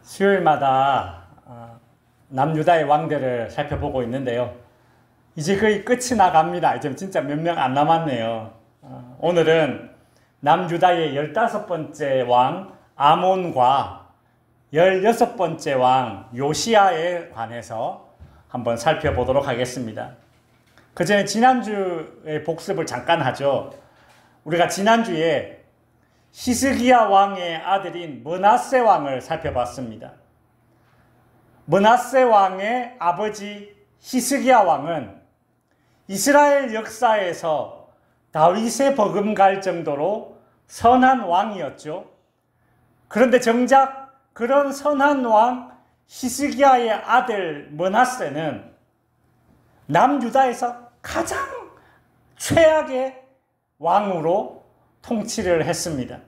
수요일마다 남유다의 왕들을 살펴보고 있는데요. 이제 거의 끝이 나갑니다. 이제 진짜 몇 명 안 남았네요. 오늘은 남유다의 15번째 왕 아몬과 16번째 왕 요시야에 관해서 한번 살펴보도록 하겠습니다. 그 전에 지난주의 복습을 잠깐 하죠. 우리가 지난주에 히스기야 왕의 아들인 므낫세 왕을 살펴봤습니다. 므낫세 왕의 아버지 히스기야 왕은 이스라엘 역사에서 다윗에 버금갈 정도로 선한 왕이었죠. 그런데 정작 그런 선한 왕 히스기야의 아들 므낫세는 남유다에서 가장 최악의 왕으로 통치를 했습니다.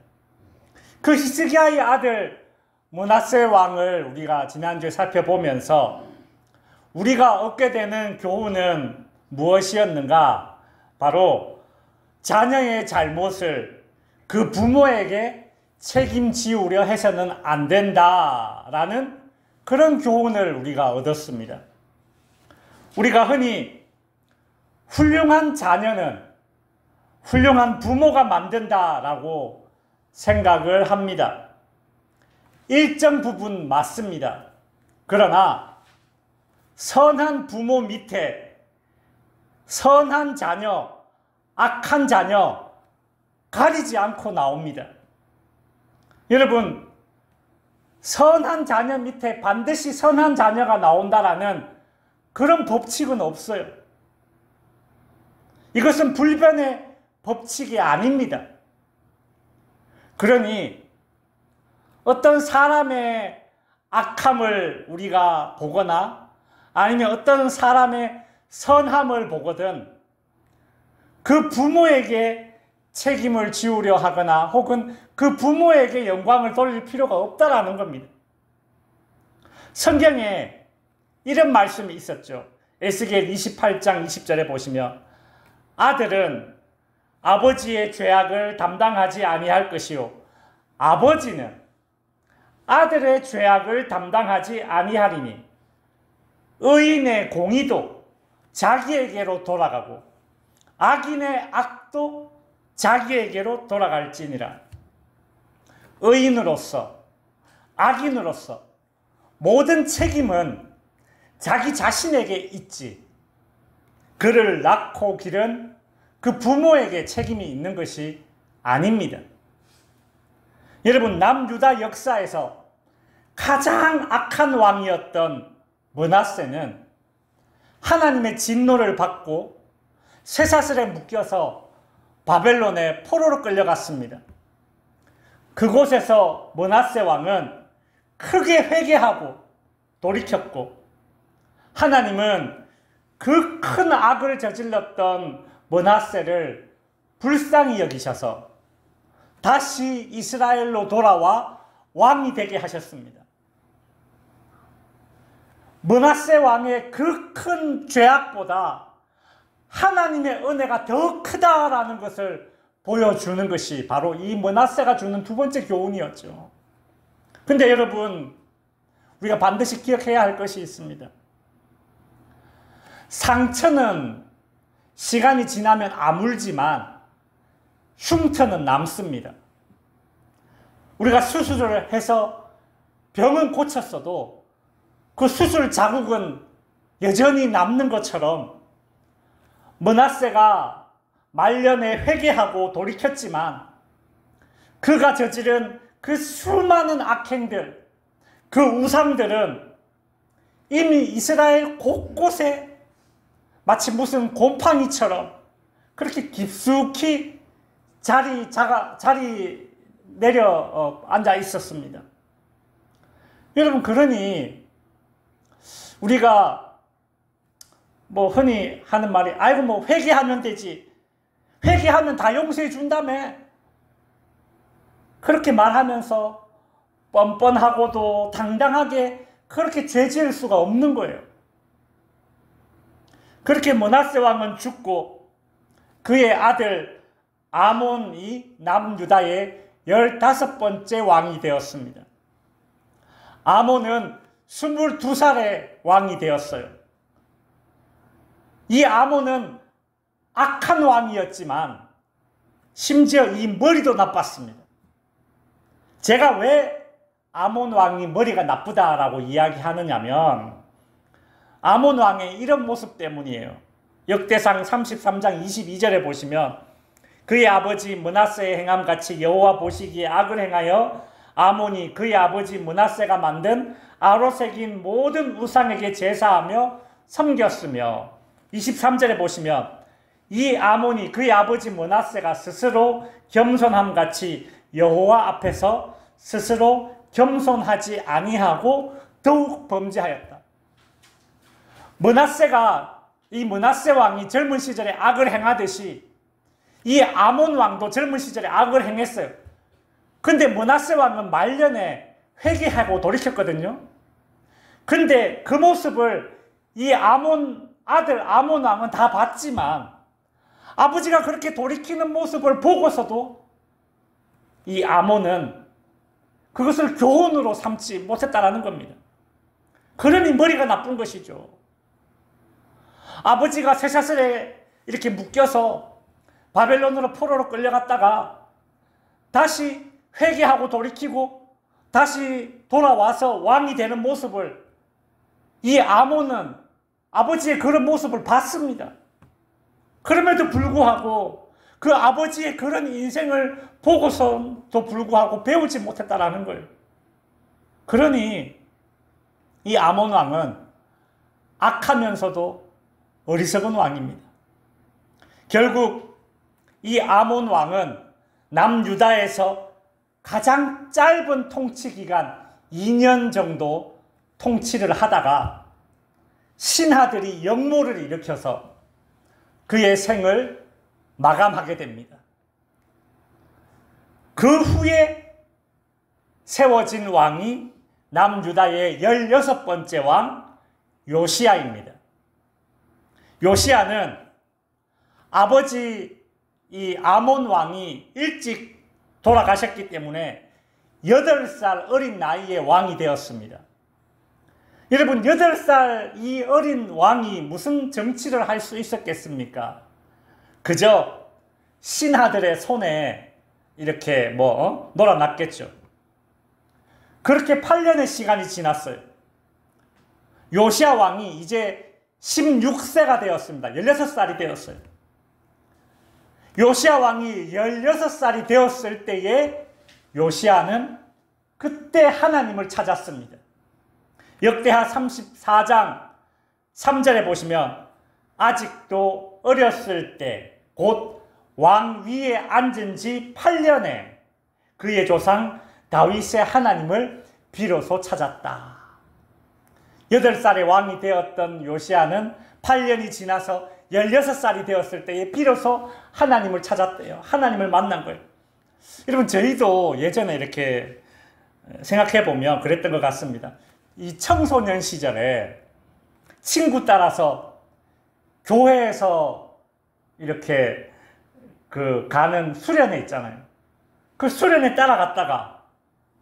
그 히스기야의 아들 므낫세 왕을 우리가 지난주에 살펴보면서 우리가 얻게 되는 교훈은 무엇이었는가? 바로 자녀의 잘못을 그 부모에게 책임지우려 해서는 안 된다라는 그런 교훈을 우리가 얻었습니다. 우리가 흔히 훌륭한 자녀는 훌륭한 부모가 만든다라고 생각을 합니다. 일정 부분 맞습니다. 그러나 선한 부모 밑에 선한 자녀, 악한 자녀 가리지 않고 나옵니다. 여러분, 선한 자녀 밑에 반드시 선한 자녀가 나온다라는 그런 법칙은 없어요. 이것은 불변의 법칙이 아닙니다. 그러니 어떤 사람의 악함을 우리가 보거나 아니면 어떤 사람의 선함을 보거든 그 부모에게 책임을 지우려 하거나 혹은 그 부모에게 영광을 돌릴 필요가 없다라는 겁니다. 성경에 이런 말씀이 있었죠. 에스겔 28장 20절에 보시면 아들은 아버지의 죄악을 담당하지 아니할 것이요 아버지는 아들의 죄악을 담당하지 아니하리니 의인의 공의도 자기에게로 돌아가고 악인의 악도 자기에게로 돌아갈지니라. 의인으로서 악인으로서 모든 책임은 자기 자신에게 있지 그를 낳고 기른 그 부모에게 책임이 있는 것이 아닙니다. 여러분, 남유다 역사에서 가장 악한 왕이었던 므낫세는 하나님의 진노를 받고 쇠사슬에 묶여서 바벨론에 포로로 끌려갔습니다. 그곳에서 므낫세 왕은 크게 회개하고 돌이켰고 하나님은 그 큰 악을 저질렀던 므낫세를 불쌍히 여기셔서 다시 이스라엘로 돌아와 왕이 되게 하셨습니다. 므낫세 왕의 그 큰 죄악보다 하나님의 은혜가 더 크다라는 것을 보여주는 것이 바로 이 므낫세가 주는 두 번째 교훈이었죠. 근데 여러분, 우리가 반드시 기억해야 할 것이 있습니다. 상처는 시간이 지나면 아물지만 흉터는 남습니다. 우리가 수술을 해서 병은 고쳤어도 그 수술 자국은 여전히 남는 것처럼 므낫세가 말년에 회개하고 돌이켰지만 그가 저지른 그 수많은 악행들, 그 우상들은 이미 이스라엘 곳곳에 마치 무슨 곰팡이처럼 그렇게 깊숙이 자리 내려 앉아 있었습니다. 여러분, 그러니 우리가 흔히 하는 말이 아이고 회개하면 되지, 회개하면 다 용서해 준다며, 그렇게 말하면서 뻔뻔하고도 당당하게 그렇게 죄 지을 수가 없는 거예요. 그렇게 므낫세 왕은 죽고 그의 아들 아몬이 남유다의 15번째 왕이 되었습니다. 아몬은 22살에 왕이 되었어요. 이 아몬은 악한 왕이었지만 심지어 이 머리도 나빴습니다. 제가 왜 아몬 왕이 머리가 나쁘다라고 이야기하느냐면 아몬 왕의 이런 모습 때문이에요. 역대상 33장 22절에 보시면 그의 아버지 므낫세의 행함같이 여호와 보시기에 악을 행하여 아몬이 그의 아버지 므낫세가 만든 아로색인 모든 우상에게 제사하며 섬겼으며 23절에 보시면 이 아몬이 그의 아버지 므낫세가 스스로 겸손함같이 여호와 앞에서 스스로 겸손하지 아니하고 더욱 범죄하였다. 이 므낫세 왕이 젊은 시절에 악을 행하듯이 이 아몬 왕도 젊은 시절에 악을 행했어요. 근데 므낫세 왕은 말년에 회개하고 돌이켰거든요. 근데 그 모습을 이 아들 아몬 왕은 다 봤지만 아버지가 그렇게 돌이키는 모습을 보고서도 이 아몬은 그것을 교훈으로 삼지 못했다라는 겁니다. 그러니 머리가 나쁜 것이죠. 아버지가 쇠사슬에 이렇게 묶여서 바벨론으로 포로로 끌려갔다가 다시 회개하고 돌이키고 다시 돌아와서 왕이 되는 모습을 이 아몬은 아버지의 그런 모습을 봤습니다. 그럼에도 불구하고 그 아버지의 그런 인생을 보고서도 불구하고 배우지 못했다라는 거예요. 그러니 이 아몬 왕은 악하면서도 어리석은 왕입니다. 결국 이 아몬 왕은 남유다에서 가장 짧은 통치 기간 2년 정도 통치를 하다가 신하들이 역모를 일으켜서 그의 생을 마감하게 됩니다. 그 후에 세워진 왕이 남유다의 16번째 왕 요시야입니다. 요시야는 아버지 이 아몬 왕이 일찍 돌아가셨기 때문에 8살 어린 나이에 왕이 되었습니다. 여러분 8살 이 어린 왕이 무슨 정치를 할 수 있었겠습니까? 그저 신하들의 손에 이렇게 놀아났겠죠. 그렇게 8년의 시간이 지났어요. 요시야 왕이 이제 16세가 되었습니다. 16살이 되었어요. 요시야 왕이 16살이 되었을 때에 요시야는 그때 하나님을 찾았습니다. 역대하 34장 3절에 보시면 아직도 어렸을 때 곧 왕 위에 앉은 지 8년에 그의 조상 다윗의 하나님을 비로소 찾았다. 8살에 왕이 되었던 요시야는 8년이 지나서 16살이 되었을 때에 비로소 하나님을 찾았대요. 하나님을 만난 거예요. 여러분 저희도 예전에 이렇게 생각해보면 그랬던 것 같습니다. 이 청소년 시절에 친구 따라서 교회에서 이렇게 가는 수련회 있잖아요. 그 수련회 따라갔다가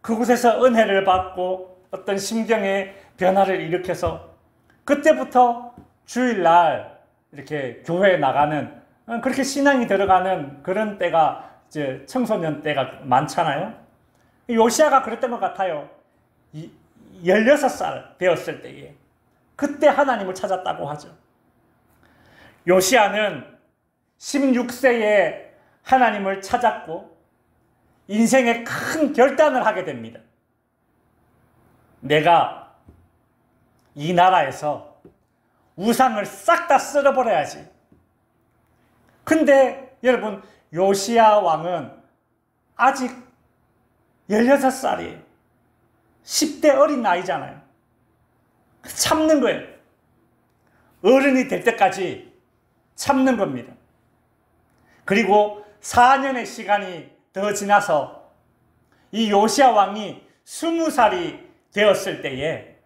그곳에서 은혜를 받고 어떤 심경의 변화를 일으켜서 그때부터 주일날 이렇게 교회에 나가는 그렇게 신앙이 들어가는 그런 때가 이제 청소년 때가 많잖아요. 요시야가 그랬던 것 같아요. 16살 되었을 때에 그때 하나님을 찾았다고 하죠. 요시야는 16세에 하나님을 찾았고 인생의 큰 결단을 하게 됩니다. 내가 이 나라에서 우상을 싹 다 쓸어버려야지. 근데 여러분 요시야 왕은 아직 16살이에요. 10대 어린 나이잖아요. 참는 거예요. 어른이 될 때까지 참는 겁니다. 그리고 4년의 시간이 더 지나서 이 요시야 왕이 20살이 되었을 때에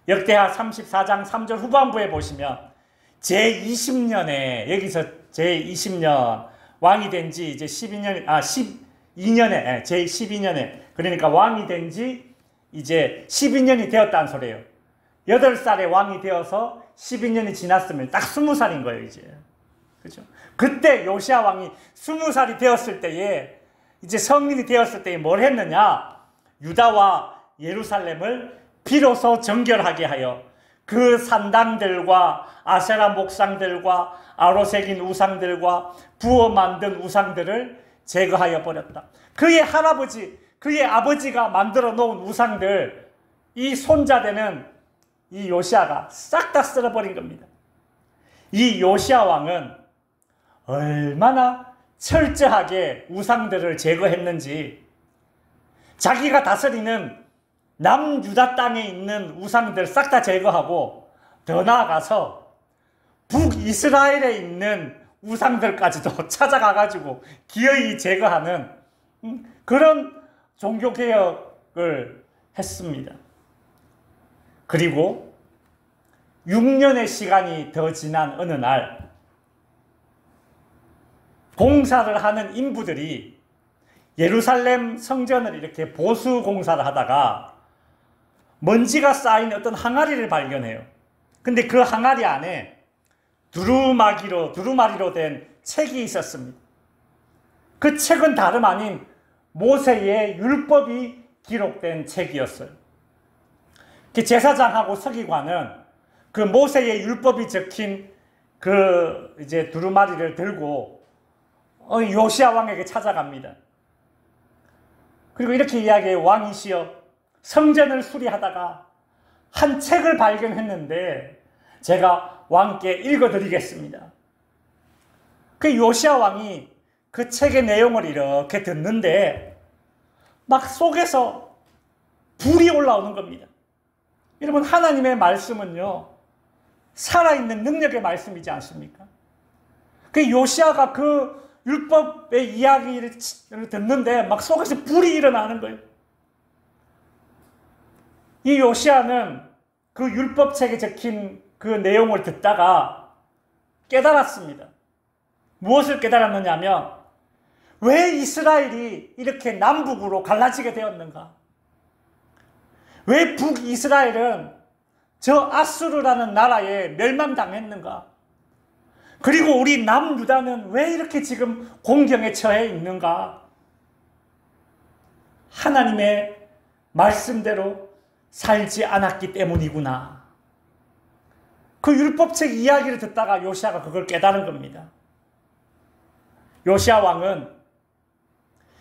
역대하 34장 3절 후반부에 보시면 제20년에 여기서 제20년 왕이 된 지 이제 12년에 제12년에 그러니까 왕이 된 지 이제 12년이 되었다는 소리예요. 8살에 왕이 되어서 12년이 지났으면 딱 20살인 거예요, 이제. 그죠? 그때 요시야 왕이 20살이 되었을 때에, 이제 성인이 되었을 때에 뭘 했느냐? 유다와 예루살렘을 비로소 정결하게 하여 그 산당들과 아세라 목상들과 아로새긴 우상들과 부어 만든 우상들을 제거하여 버렸다. 그의 할아버지, 그의 아버지가 만들어 놓은 우상들, 이 손자되는 이 요시야가 싹 다 쓸어버린 겁니다. 이 요시야 왕은 얼마나 철저하게 우상들을 제거했는지, 자기가 다스리는 남유다 땅에 있는 우상들 싹 다 제거하고, 더 나아가서 북이스라엘에 있는 우상들까지도 찾아가가지고 기어이 제거하는 그런 종교개혁을 했습니다. 그리고 6년의 시간이 더 지난 어느 날, 공사를 하는 인부들이 예루살렘 성전을 이렇게 보수 공사를 하다가 먼지가 쌓인 어떤 항아리를 발견해요. 근데 그 항아리 안에 두루마리로 된 책이 있었습니다. 그 책은 다름 아닌 모세의 율법이 기록된 책이었어요. 제사장하고 서기관은 그 모세의 율법이 적힌 그 이제 두루마리를 들고 요시야 왕에게 찾아갑니다. 그리고 이렇게 이야기해요. 왕이시여, 성전을 수리하다가 한 책을 발견했는데 제가 왕께 읽어드리겠습니다. 그 요시야 왕이 그 책의 내용을 이렇게 듣는데 막 속에서 불이 올라오는 겁니다. 여러분, 하나님의 말씀은요, 살아있는 능력의 말씀이지 않습니까? 그 요시야가 그 율법의 이야기를 듣는데 막 속에서 불이 일어나는 거예요. 이 요시야는 그 율법책에 적힌 그 내용을 듣다가 깨달았습니다. 무엇을 깨달았느냐면, 왜 이스라엘이 이렇게 남북으로 갈라지게 되었는가? 왜 북이스라엘은 저 아수르라는 나라에 멸망당했는가? 그리고 우리 남유다는 왜 이렇게 지금 공경에 처해 있는가? 하나님의 말씀대로 살지 않았기 때문이구나. 그 율법책 이야기를 듣다가 요시야가 그걸 깨달은 겁니다. 요시야 왕은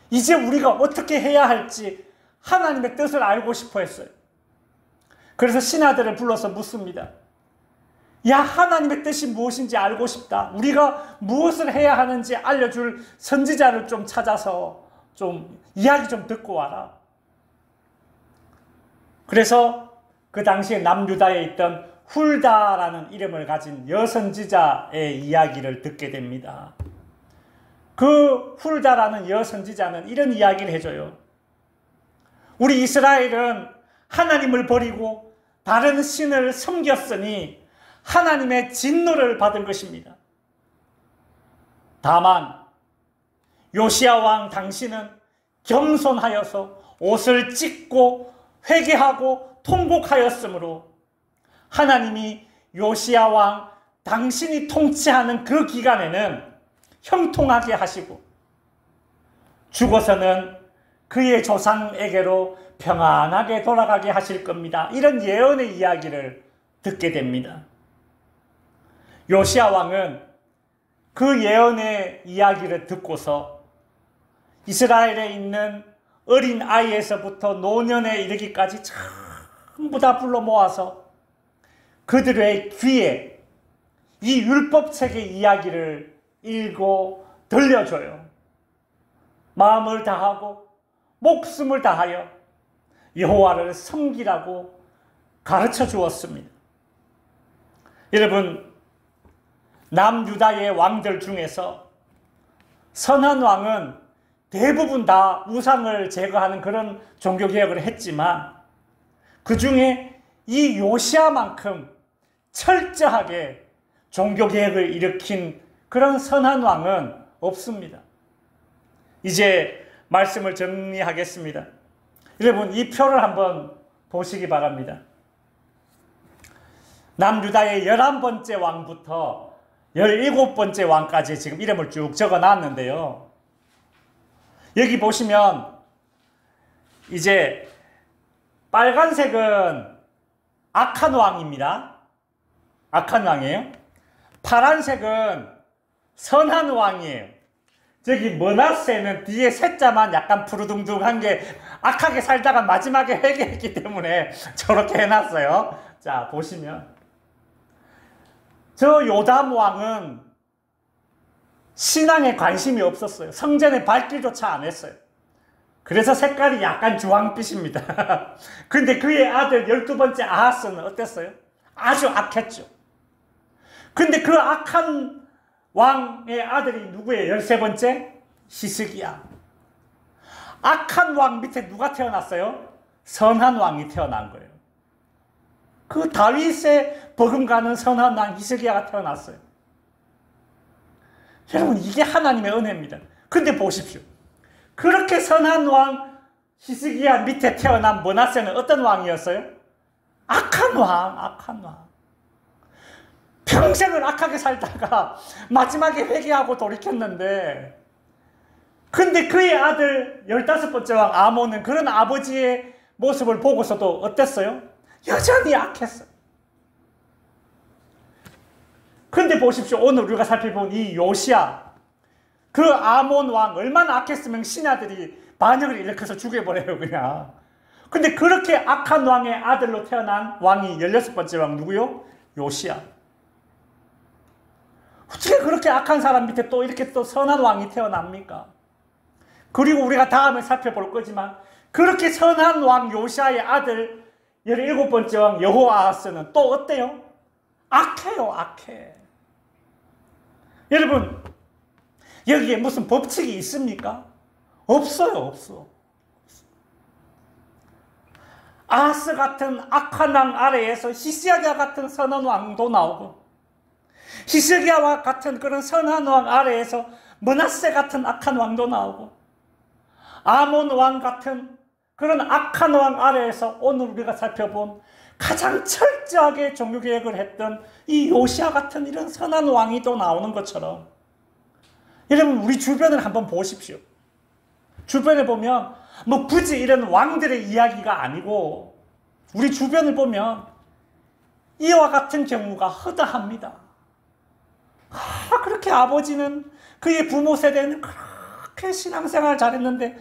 이제 우리가 어떻게 해야 할지 하나님의 뜻을 알고 싶어 했어요. 그래서 신하들을 불러서 묻습니다. 야, 하나님의 뜻이 무엇인지 알고 싶다. 우리가 무엇을 해야 하는지 알려줄 선지자를 좀 찾아서 좀 이야기 좀 듣고 와라. 그래서 그 당시에 남유다에 있던 훌다라는 이름을 가진 여선지자의 이야기를 듣게 됩니다. 그 훌다라는 여선지자는 이런 이야기를 해줘요. 우리 이스라엘은 하나님을 버리고 다른 신을 섬겼으니 하나님의 진노를 받을 것입니다. 다만 요시야 왕 당신은 겸손하여서 옷을 찢고 회개하고 통곡하였으므로 하나님이 요시야 왕 당신이 통치하는 그 기간에는 형통하게 하시고 죽어서는 그의 조상에게로 평안하게 돌아가게 하실 겁니다. 이런 예언의 이야기를 듣게 됩니다. 요시야 왕은 그 예언의 이야기를 듣고서 이스라엘에 있는 어린 아이에서부터 노년에 이르기까지 전부 다 불러 모아서 그들의 귀에 이 율법책의 이야기를 읽고 들려줘요. 마음을 다하고 목숨을 다하여 여호와를 섬기라고 가르쳐 주었습니다. 여러분, 남유다의 왕들 중에서 선한 왕은 대부분 다 우상을 제거하는 그런 종교개혁을 했지만 그 중에 이 요시야만큼 철저하게 종교개혁을 일으킨 그런 선한 왕은 없습니다. 이제 말씀을 정리하겠습니다. 여러분, 이 표를 한번 보시기 바랍니다. 남유다의 11번째 왕부터 17번째 왕까지 지금 이름을 쭉 적어 놨는데요. 여기 보시면 이제 빨간색은 악한 왕입니다. 악한 왕이에요. 파란색은 선한 왕이에요. 저기 므낫세는 뒤에 셋자만 약간 푸르둥둥한 게 악하게 살다가 마지막에 회개했기 때문에 저렇게 해놨어요. 자, 보시면 저 요담 왕은 신앙에 관심이 없었어요. 성전에 발길조차 안 했어요. 그래서 색깔이 약간 주황빛입니다. 근데 그의 아들 12번째 아하스는 어땠어요? 아주 악했죠. 근데 그 악한 왕의 아들이 누구예요? 13번째? 히스기야. 악한 왕 밑에 누가 태어났어요? 선한 왕이 태어난 거예요. 그 다윗의 버금가는 선한 왕 히스기야가 태어났어요. 여러분, 이게 하나님의 은혜입니다. 근데 보십시오. 그렇게 선한 왕 히스기야 밑에 태어난 므낫세는 어떤 왕이었어요? 악한 왕, 악한 왕. 평생을 악하게 살다가 마지막에 회개하고 돌이켰는데, 근데 그의 아들 15번째 왕 아몬은 그런 아버지의 모습을 보고서도 어땠어요? 여전히 악했어요. 근데 보십시오. 오늘 우리가 살펴본 이 요시야, 그 아몬 왕 얼마나 악했으면 신하들이 반역을 일으켜서 죽여버려요, 그냥. 근데 그렇게 악한 왕의 아들로 태어난 왕이 16번째 왕 누구요? 요시야. 어떻게 그렇게 악한 사람 밑에 또 이렇게 또 선한 왕이 태어납니까? 그리고 우리가 다음에 살펴볼 거지만 그렇게 선한 왕 요시야의 아들 17번째 왕 여호아하스는 또 어때요? 악해요, 악해. 여러분, 여기에 무슨 법칙이 있습니까? 없어요, 없어. 아하스 같은 악한 왕 아래에서 히스기야 같은 선한 왕도 나오고, 히스기야와 같은 그런 선한 왕 아래에서 므낫세 같은 악한 왕도 나오고, 아몬 왕 같은 그런 악한 왕 아래에서 오늘 우리가 살펴본 가장 철저하게 종교개혁을 했던 이 요시야 같은 이런 선한 왕이 또 나오는 것처럼, 여러분, 우리 주변을 한번 보십시오. 주변에 보면 뭐 굳이 이런 왕들의 이야기가 아니고 우리 주변을 보면 이와 같은 경우가 허다합니다. 그렇게 아버지는, 그의 부모 세대는 그렇게 신앙생활 잘했는데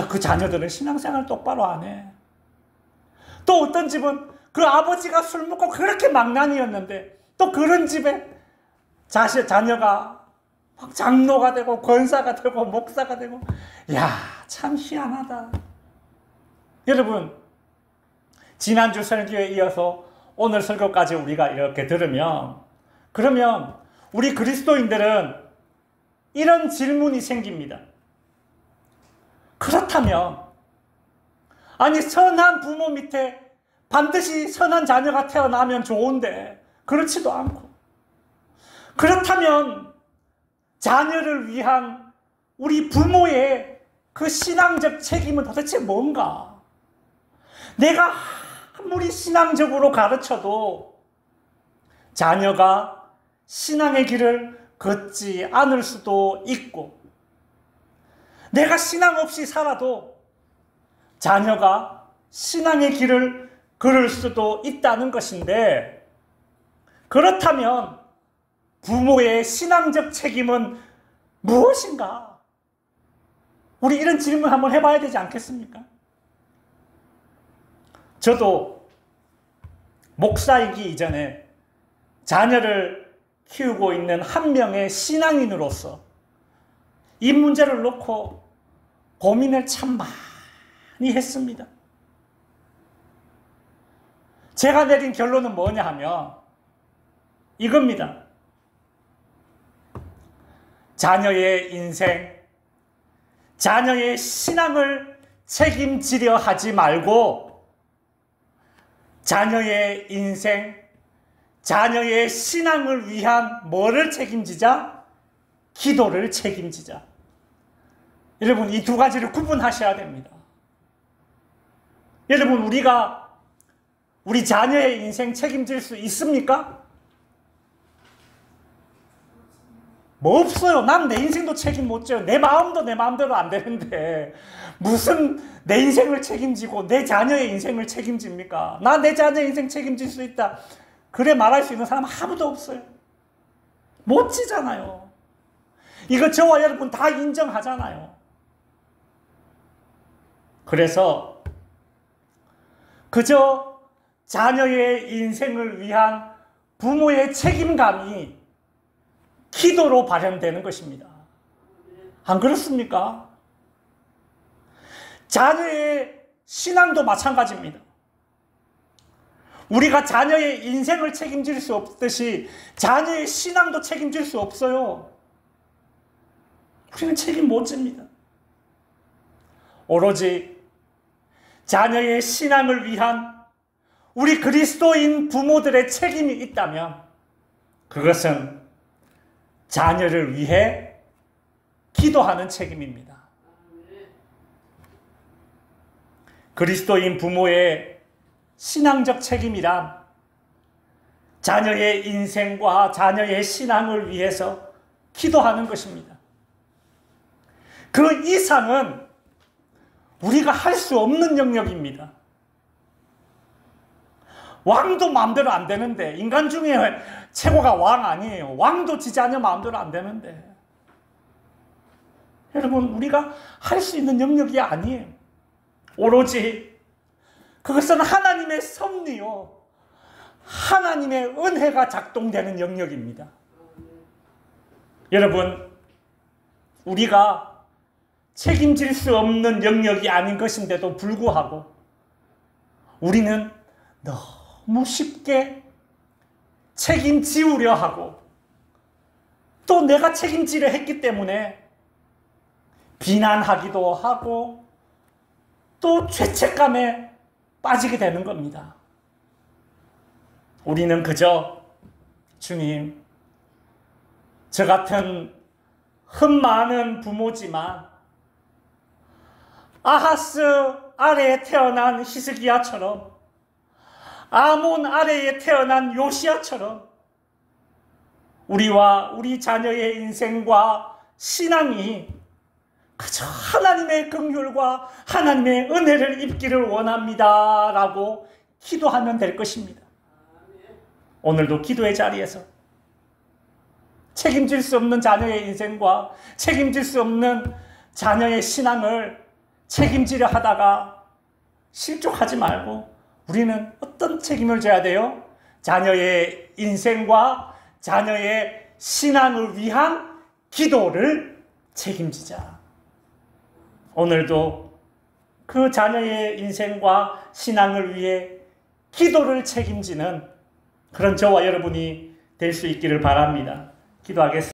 그 자녀들은 신앙생활 똑바로 안 해. 또 어떤 집은 그 아버지가 술 먹고 그렇게 망나니였는데 또 그런 집에 자녀가 막 장로가 되고 권사가 되고 목사가 되고, 야, 참 희한하다. 여러분, 지난주 설교에 이어서 오늘 설교까지 우리가 이렇게 들으면, 그러면 우리 그리스도인들은 이런 질문이 생깁니다. 그렇다면, 아니, 선한 부모 밑에 반드시 선한 자녀가 태어나면 좋은데 그렇지도 않고, 그렇다면 자녀를 위한 우리 부모의 그 신앙적 책임은 도대체 뭔가? 내가 아무리 신앙적으로 가르쳐도 자녀가 신앙의 길을 걷지 않을 수도 있고, 내가 신앙 없이 살아도 자녀가 신앙의 길을 걸을 수도 있다는 것인데, 그렇다면 부모의 신앙적 책임은 무엇인가? 우리 이런 질문 한번 해봐야 되지 않겠습니까? 저도 목사이기 이전에 자녀를 키우고 있는 한 명의 신앙인으로서 이 문제를 놓고 고민을 참 많이 했습니다. 제가 내린 결론은 뭐냐 하면 이겁니다. 자녀의 인생, 자녀의 신앙을 책임지려 하지 말고 자녀의 인생, 자녀의 신앙을 위한 뭐를 책임지자? 기도를 책임지자. 여러분, 이 두 가지를 구분하셔야 됩니다. 여러분, 우리가 우리 자녀의 인생 책임질 수 있습니까? 뭐 없어요. 난 내 인생도 책임 못 져요. 내 마음도 내 마음대로 안 되는데 무슨 내 인생을 책임지고 내 자녀의 인생을 책임집니까? 나 내 자녀의 인생 책임질 수 있다. 그래 말할 수 있는 사람 아무도 없어요. 못 지잖아요. 이거 저와 여러분 다 인정하잖아요. 그래서 그저 자녀의 인생을 위한 부모의 책임감이 기도로 발현되는 것입니다. 안 그렇습니까? 자녀의 신앙도 마찬가지입니다. 우리가 자녀의 인생을 책임질 수 없듯이 자녀의 신앙도 책임질 수 없어요. 우리는 책임 못 집니다. 오로지 자녀의 신앙을 위한 우리 그리스도인 부모들의 책임이 있다면 그것은 자녀를 위해 기도하는 책임입니다. 그리스도인 부모의 신앙적 책임이란 자녀의 인생과 자녀의 신앙을 위해서 기도하는 것입니다. 그 이상은 우리가 할 수 없는 영역입니다. 왕도 마음대로 안 되는데, 인간 중에 최고가 왕 아니에요. 왕도 지 자녀 마음대로 안 되는데. 여러분, 우리가 할 수 있는 영역이 아니에요. 오로지 그것은 하나님의 섭리요, 하나님의 은혜가 작동되는 영역입니다. 여러분, 우리가 책임질 수 없는 영역이 아닌 것인데도 불구하고 우리는 너무 쉽게 책임지우려 하고 또 내가 책임지려 했기 때문에 비난하기도 하고 또 죄책감에 빠지게 되는 겁니다. 우리는 그저 주님, 저 같은 흠 많은 부모지만 아하스 아래에 태어난 히스기야처럼, 아몬 아래에 태어난 요시야처럼 우리와 우리 자녀의 인생과 신앙이 그저 하나님의 긍휼과 하나님의 은혜를 입기를 원합니다 라고 기도하면 될 것입니다. 오늘도 기도의 자리에서 책임질 수 없는 자녀의 인생과 책임질 수 없는 자녀의 신앙을 책임지려 하다가 실족하지 말고 우리는 어떤 책임을 져야 돼요? 자녀의 인생과 자녀의 신앙을 위한 기도를 책임지자. 오늘도 그 자녀의 인생과 신앙을 위해 기도를 책임지는 그런 저와 여러분이 될 수 있기를 바랍니다. 기도하겠습니다.